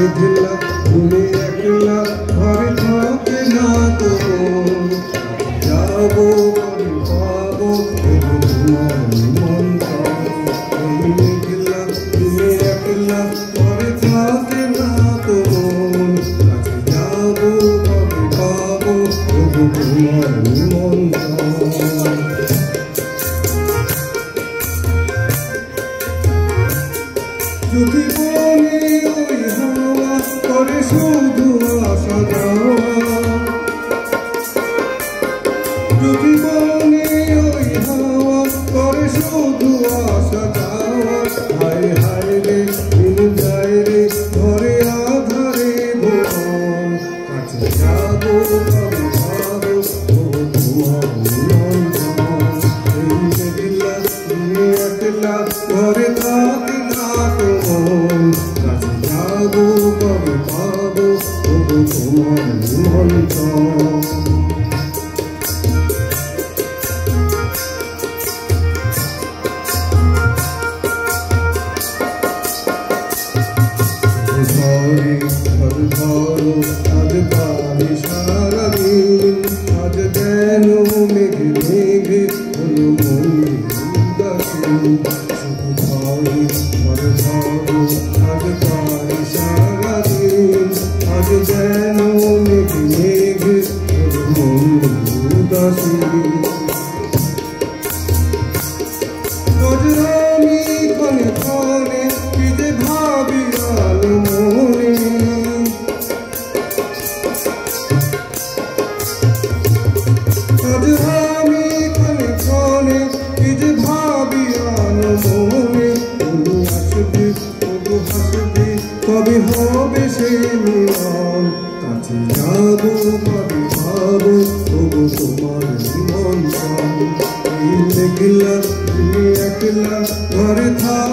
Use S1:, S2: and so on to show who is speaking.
S1: মেঘলা তুমি একলা ঘরে থাকে না তো যাবো আমি পাবো তোমার নিমন্ত্রণ মেঘলা তুমি একলা ঘরে থাকে না তো যাবো আমি পাবো তোমার নিমন্ত্রণ যদি বনে ওই হাওয়া করে শুধু আসা যাওয়া যদি বনে ওই হাওয়া করে শুধু আসা যাওয়া হায় হায় রে দিন যায় রে ঘরে আধারে ভোর কাছে যাবো আমি পাবো তোমার নিমন্ত্রণ এই মেঘলা তুমি একলা ঘরে থাকে না কাছে যাবো কবে পাবো তোমার নিমন্ত্রণ ধরো আজ পারি সারাদিন আজ যেন মেঘে মেঘে হলো মন্দির উদাসীন ধরো আজ পারি সারাদিন আজ যেন মেঘে মেঘে হলো মন্দির উদাসীন আমি ক্ষণে ক্ষণে কি যে ভাবি আলো মনে আজ আমি ক্ষণে ক্ষণে কি যে ভাবি আলো মনে তবু আসবে তবু হাসবে কবে হবে সেই মিলন কাছে যাবো কবে পাবো তবু তোমার নিমন্ত্রণ মেঘলা তুমি একলা ঘরে থাক